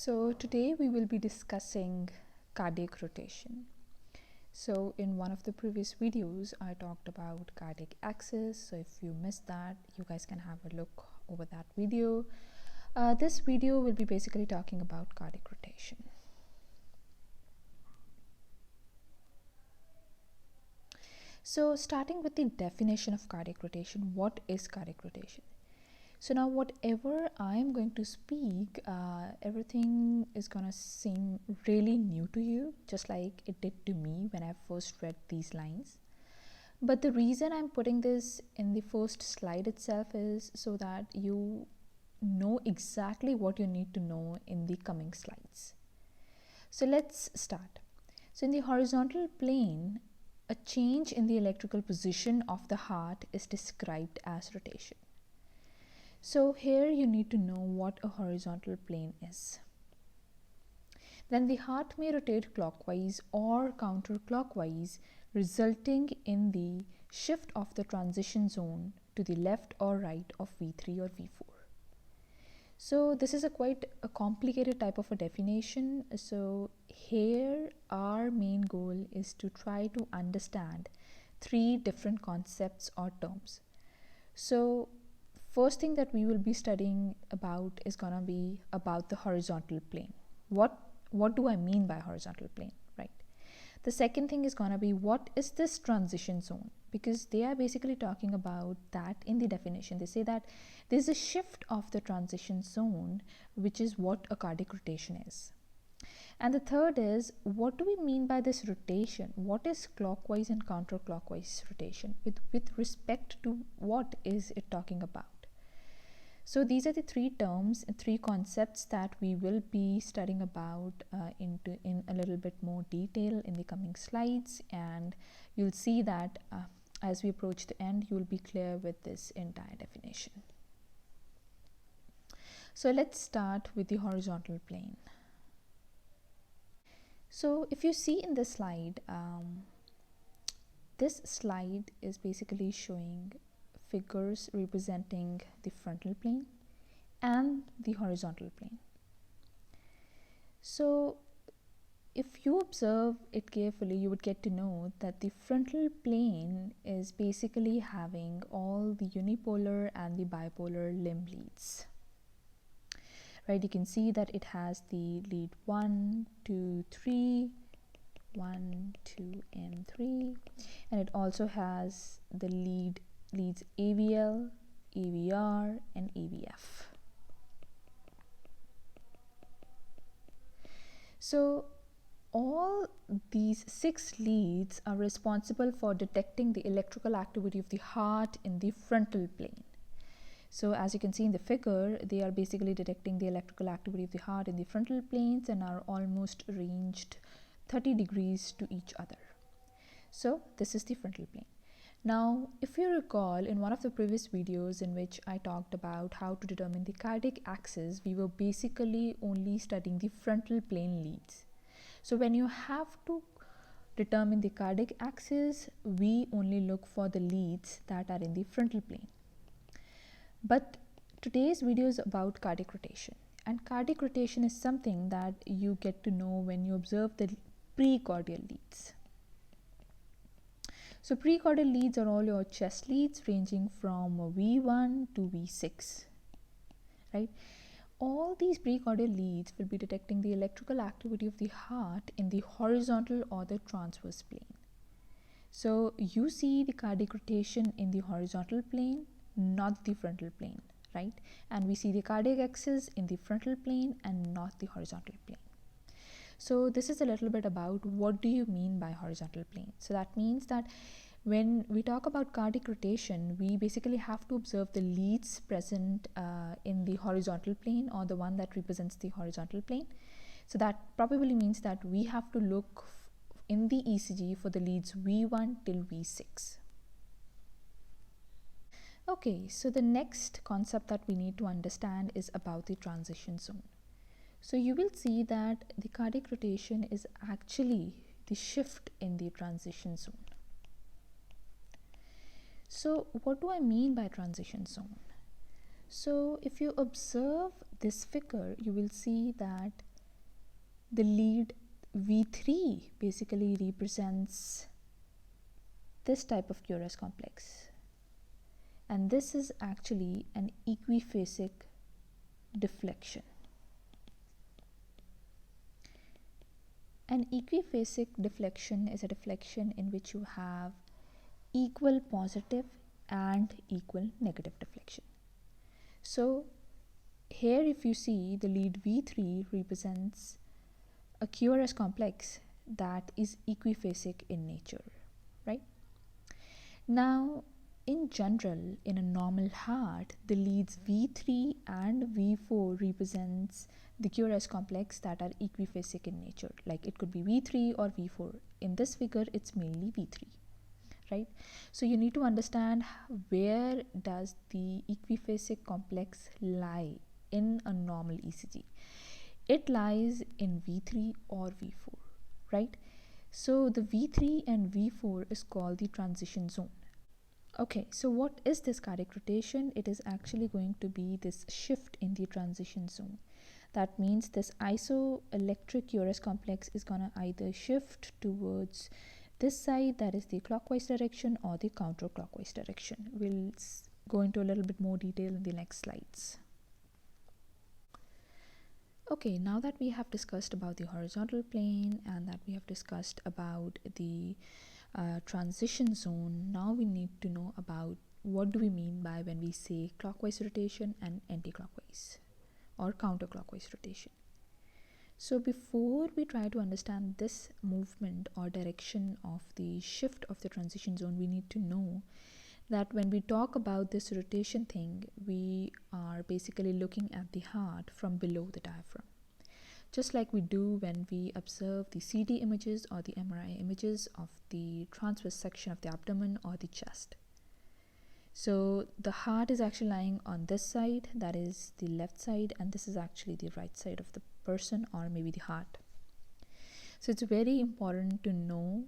So today we will be discussing cardiac rotation. So in one of the previous videos I talked about cardiac axis. So if you missed that, you guys can have a look over that video. This video will be basically talking about cardiac rotation. So starting with the definition of cardiac rotation, what is cardiac rotation? So now whatever I am going to speak, everything is gonna seem really new to you, just like it did to me when I first read these lines. But the reason I'm putting this in the first slide itself is so that you know exactly what you need to know in the coming slides. So let's start. So in the horizontal plane, a change in the electrical position of the heart is described as rotation. So here you need to know what a horizontal plane is. Then the heart may rotate clockwise or counterclockwise, resulting in the shift of the transition zone to the left or right of V3 or V4. So this is quite a complicated type of a definition. So here our main goal is to try to understand three different concepts or terms. So first thing that we will be studying about is gonna be about the horizontal plane. What do I mean by horizontal plane, right? The second thing is gonna be what is this transition zone, because they are basically talking about that in the definition. They say that there's a shift of the transition zone, which is what a cardiac rotation is. And the third is, what do we mean by this rotation? What is clockwise and counterclockwise rotation? With respect to what is it talking about? So these are the three terms and three concepts that we will be studying about in a little bit more detail in the coming slides, and you'll see that as we approach the end, you will be clear with this entire definition. So let's start with the horizontal plane. So if you see in this slide, this slide is basically showing figures representing the frontal plane and the horizontal plane. So if you observe it carefully, you would get to know that the frontal plane is basically having all the unipolar and the bipolar limb leads. Right, you can see that it has the lead 1, 2, 3, 1, 2, and 3, and it also has the leads AVL, AVR, and AVF. So all these 6 leads are responsible for detecting the electrical activity of the heart in the frontal plane. So as you can see in the figure, they are basically detecting the electrical activity of the heart in the frontal planes and are almost ranged 30 degrees to each other. So this is the frontal plane. Now, if you recall, in one of the previous videos in which I talked about how to determine the cardiac axis, we were basically only studying the frontal plane leads. So when you have to determine the cardiac axis, we only look for the leads that are in the frontal plane. But today's video is about cardiac rotation, and cardiac rotation is something that you get to know when you observe the precordial leads. So precordial leads are all your chest leads ranging from V1 to V6, right? All these precordial leads will be detecting the electrical activity of the heart in the horizontal or the transverse plane. So you see the cardiac rotation in the horizontal plane, not the frontal plane, right? And we see the cardiac axis in the frontal plane and not the horizontal plane. So this is a little bit about what do you mean by horizontal plane. So that means that when we talk about cardiac rotation, we basically have to observe the leads present in the horizontal plane, or the one that represents the horizontal plane. So that probably means that we have to look in the ECG for the leads V1 till V6. Okay, so the next concept that we need to understand is about the transition zone. So you will see that the cardiac rotation is actually the shift in the transition zone. So what do I mean by transition zone? So if you observe this figure, you will see that the lead V3 basically represents this type of QRS complex, and this is actually an equiphasic deflection. An equiphasic deflection is a deflection in which you have equal positive and equal negative deflection. So here, if you see, the lead V3 represents a QRS complex that is equiphasic in nature, right? Now, in general, in a normal heart, the leads V3 and V4 represents the QRS complex that are equiphasic in nature. Like it could be V3 or V4. In this figure, it's mainly V3, right? So you need to understand where does the equiphasic complex lie in a normal ECG. It lies in V3 or V4, right? So the V3 and V4 is called the transition zone. Okay, so what is this cardiac rotation? It is actually going to be this shift in the transition zone. That means this isoelectric QRS complex is going to either shift towards this side, that is the clockwise direction, or the counterclockwise direction. We'll go into a little bit more detail in the next slides. Okay, now that we have discussed about the horizontal plane and that we have discussed about the transition zone, now we need to know about what do we mean by when we say clockwise rotation and anti-clockwise or counterclockwise rotation. So before we try to understand this movement or direction of the shift of the transition zone, we need to know that when we talk about this rotation thing, we are basically looking at the heart from below the diaphragm, just like we do when we observe the CT images or the MRI images of the transverse section of the abdomen or the chest. So the heart is actually lying on this side, that is the left side, and this is actually the right side of the person or maybe the heart. So it's very important to know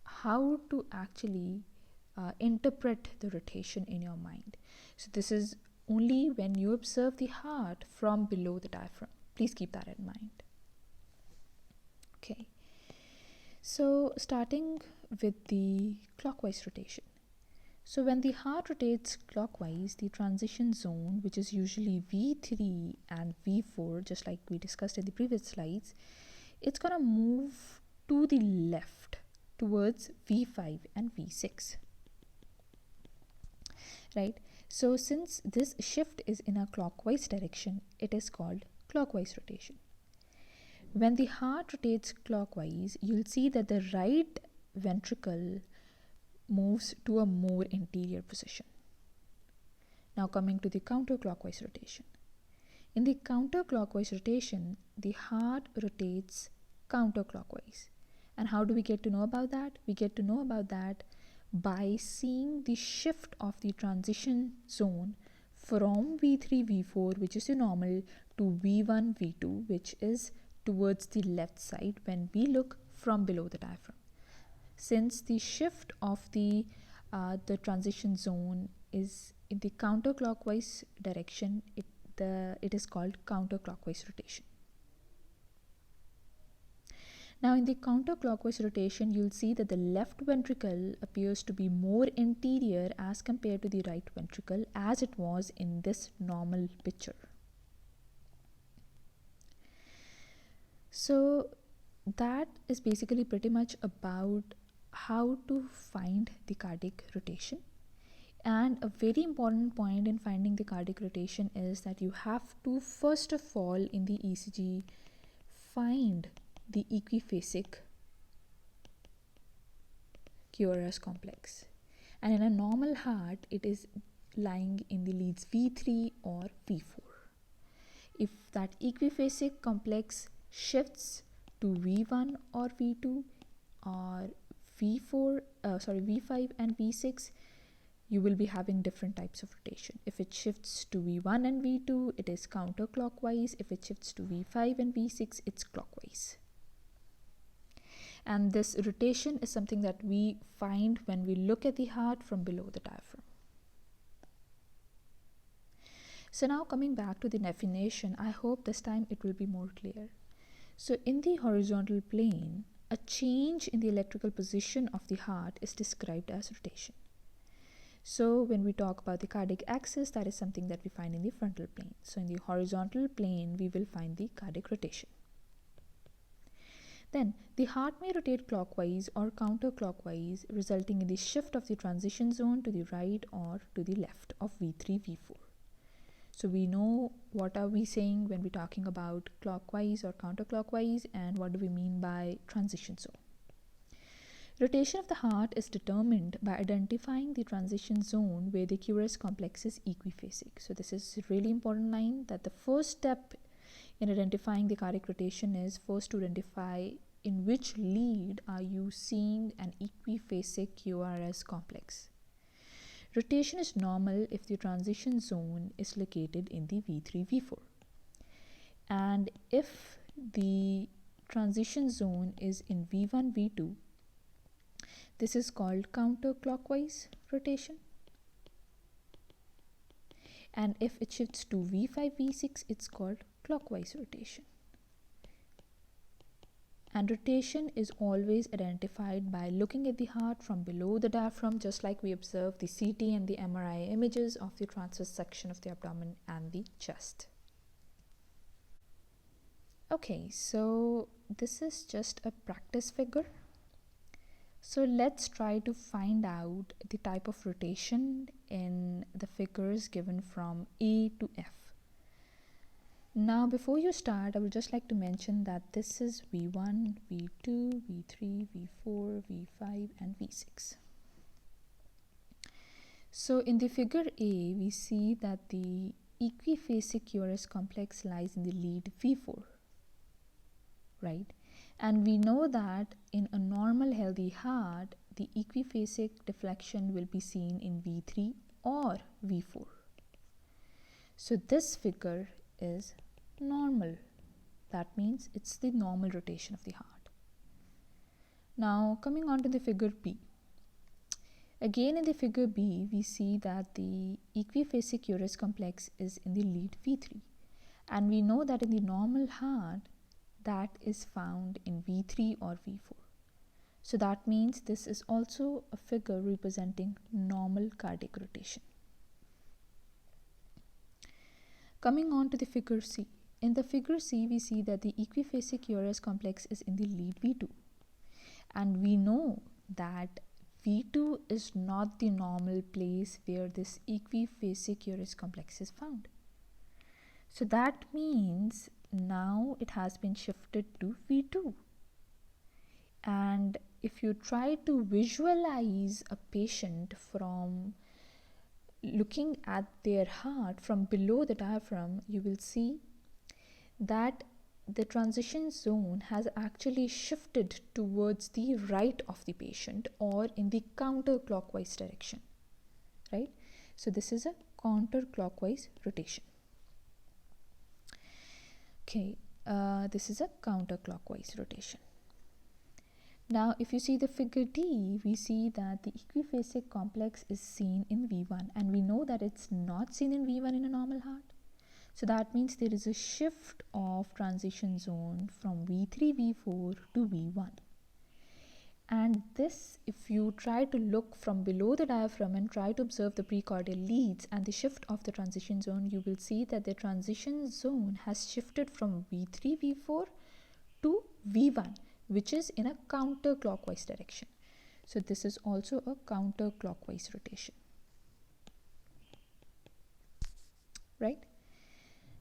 how to actually interpret the rotation in your mind. So this is only when you observe the heart from below the diaphragm. Please keep that in mind. Okay, so starting with the clockwise rotation. So when the heart rotates clockwise, the transition zone, which is usually V3 and V4, just like we discussed in the previous slides, it's going to move to the left towards V5 and V6. Right? So since this shift is in a clockwise direction, it is called clockwise rotation. When the heart rotates clockwise, you'll see that the right ventricle moves to a more interior position. Now coming to the counterclockwise rotation. In the counterclockwise rotation, the heart rotates counterclockwise. And how do we get to know about that? We get to know about that by seeing the shift of the transition zone from V3, V4, which is the normal, to V1, V2, which is towards the left side when we look from below the diaphragm. Since the shift of the transition zone is in the counterclockwise direction, it is called counterclockwise rotation. Now in the counterclockwise rotation, you'll see that the left ventricle appears to be more interior as compared to the right ventricle, as it was in this normal picture. So that is basically pretty much about how to find the cardiac rotation. And a very important point in finding the cardiac rotation is that you have to first of all in the ECG find the equiphasic QRS complex. And in a normal heart, it is lying in the leads V3 or V4. If that equiphasic complex shifts to V1 or V2 or V5 and V6, you will be having different types of rotation. If it shifts to V1 and V2, it is counterclockwise. If it shifts to V5 and V6, it's clockwise. And this rotation is something that we find when we look at the heart from below the diaphragm. So now coming back to the definition, I hope this time it will be more clear. So in the horizontal plane, a change in the electrical position of the heart is described as rotation. So when we talk about the cardiac axis, that is something that we find in the frontal plane. So in the horizontal plane, we will find the cardiac rotation. Then the heart may rotate clockwise or counterclockwise, resulting in the shift of the transition zone to the right or to the left of V3, V4. So we know what are we saying when we're talking about clockwise or counterclockwise, and what do we mean by transition zone. Rotation of the heart is determined by identifying the transition zone where the QRS complex is equiphasic. So this is a really important line, that the first step in identifying the cardiac rotation is first to identify in which lead are you seeing an equiphasic QRS complex. Rotation is normal if the transition zone is located in the V3, V4. And if the transition zone is in V1, V2, this is called counterclockwise rotation. And if it shifts to V5, V6, it's called clockwise rotation. And rotation is always identified by looking at the heart from below the diaphragm, just like we observe the CT and the MRI images of the transverse section of the abdomen and the chest. Okay, so this is just a practice figure. So let's try to find out the type of rotation in the figures given from A to F. Now, before you start, I would just like to mention that this is V1, V2, V3, V4, V5, and V6. So in the figure A, we see that the equiphasic QRS complex lies in the lead V4, right? And we know that in a normal healthy heart, the equiphasic deflection will be seen in V3 or V4. So this figure is normal. That means it's the normal rotation of the heart. Now coming on to the figure B. Again in the figure B, we see that the equiphasic QRS complex is in the lead V3. And we know that in the normal heart, that is found in V3 or V4. So that means this is also a figure representing normal cardiac rotation. Coming on to the figure C. In the figure C, we see that the equiphasic QRS complex is in the lead V2. And we know that V2 is not the normal place where this equiphasic QRS complex is found. So that means now it has been shifted to V2. And if you try to visualize a patient from looking at their heart from below the diaphragm, you will see that the transition zone has actually shifted towards the right of the patient or in the counterclockwise direction, right? So this is a counterclockwise rotation. Okay, this is a counterclockwise rotation. Now, if you see the figure D, we see that the equiphasic complex is seen in V1, and we know that it's not seen in V1 in a normal heart. So that means there is a shift of transition zone from V3, V4 to V1. And this, if you try to look from below the diaphragm and try to observe the precordial leads and the shift of the transition zone, you will see that the transition zone has shifted from V3, V4 to V1, which is in a counterclockwise direction. So this is also a counterclockwise rotation, right?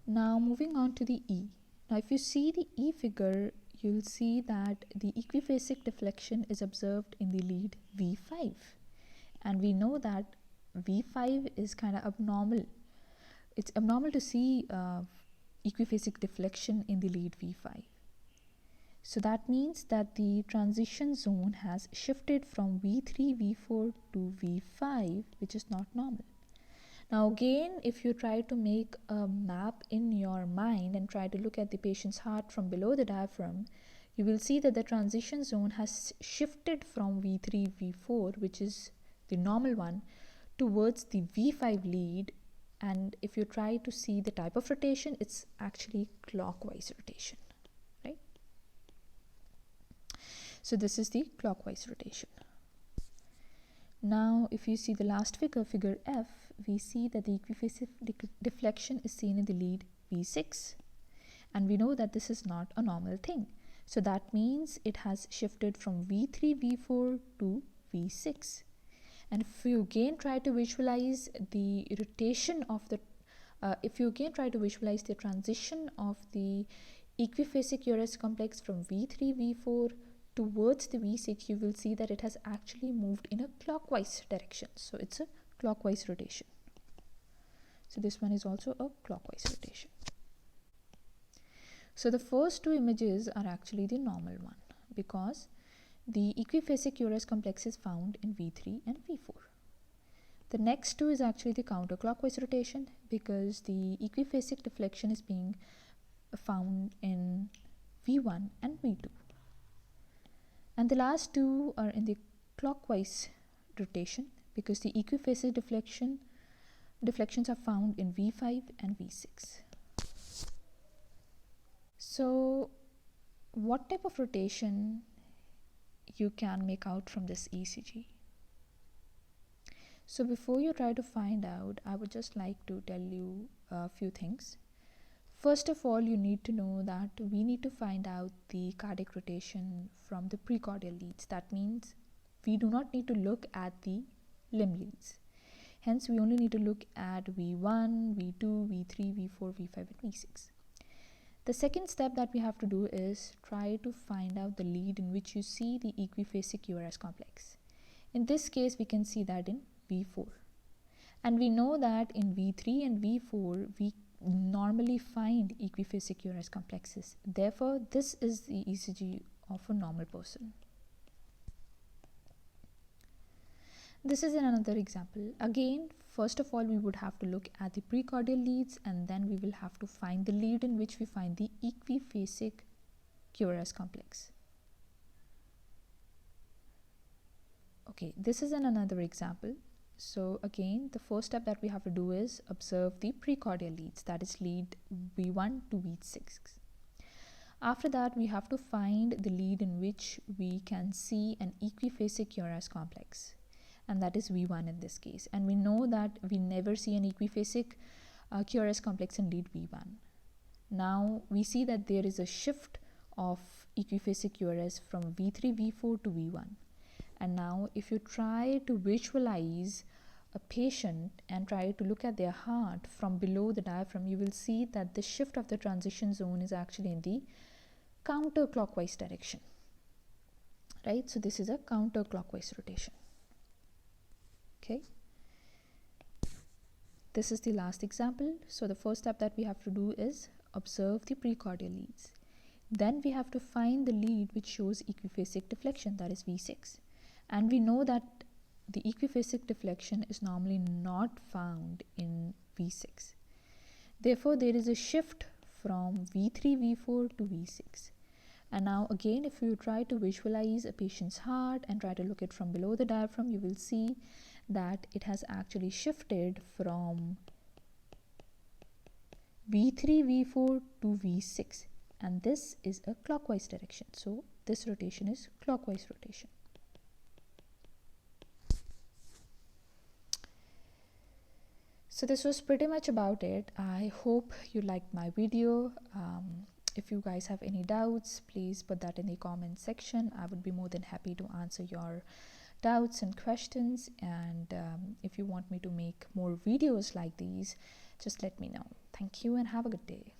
Now moving on to the E. Now if you see the E figure, you'll see that the equiphasic deflection is observed in the lead V5. And we know that V5 is kind of abnormal. It's abnormal to see equiphasic deflection in the lead V5. So that means that the transition zone has shifted from V3, V4 to V5, which is not normal. Now again, if you try to make a map in your mind and try to look at the patient's heart from below the diaphragm, you will see that the transition zone has shifted from V3, V4, which is the normal one, towards the V5 lead. And if you try to see the type of rotation, it's actually clockwise rotation, right? So this is the clockwise rotation. Now if you see the last figure, figure F, we see that the equiphasic deflection is seen in the lead V6, and we know that this is not a normal thing. So that means it has shifted from V3, V4 to V6. And if you again try to visualize the rotation of the transition of the equiphasic Eureus complex from V3, V4 towards the V6, you will see that it has actually moved in a clockwise direction. So it's a clockwise rotation. So this one is also a clockwise rotation. So the first two images are actually the normal one, because the equiphasic Eureus complex is found in V3 and V4. The next two is actually the counterclockwise rotation, because the equiphasic deflection is being found in V1 and V2. And the last two are in the clockwise rotation, because the equiphasic deflections are found in V5 and V6. So what type of rotation you can make out from this ECG? So before you try to find out, I would just like to tell you a few things. First of all, you need to know that we need to find out the cardiac rotation from the precordial leads. That means we do not need to look at the limb leads. Hence, we only need to look at V1, V2, V3, V4, V5 and V6. The second step that we have to do is try to find out the lead in which you see the equiphasic Eureus complex. In this case, we can see that in V4. And we know that in V3 and V4, we normally find equiphasic Eureus complexes. Therefore, this is the ECG of a normal person. This is another example. Again, first of all, we would have to look at the precordial leads, and then we will have to find the lead in which we find the equiphasic Eureus complex. Okay, this is another example. So again, the first step that we have to do is observe the precordial leads, that is lead V1 to V6. After that, we have to find the lead in which we can see an equiphasic Eureus complex, and that is V1 in this case. And we know that we never see an equiphasic Eureus complex in lead V1. Now we see that there is a shift of equiphasic Eureus from V3, V4 to V1. And now if you try to visualize a patient and try to look at their heart from below the diaphragm, you will see that the shift of the transition zone is actually in the counterclockwise direction, right? So this is a counterclockwise rotation. Okay, this is the last example. So the first step that we have to do is observe the precordial leads. Then we have to find the lead which shows equiphasic deflection, that is V6. And we know that the equiphasic deflection is normally not found in V6. Therefore, there is a shift from V3, V4 to V6. And now again, if you try to visualize a patient's heart and try to look at it from below the diaphragm, you will see that it has actually shifted from V3, V4 to V6. And this is a clockwise direction. So this rotation is clockwise rotation. So this was pretty much about it. I hope you liked my video. If you guys have any doubts, please put that in the comment section. I would be more than happy to answer your doubts and questions. And if you want me to make more videos like these, just let me know. Thank you and have a good day.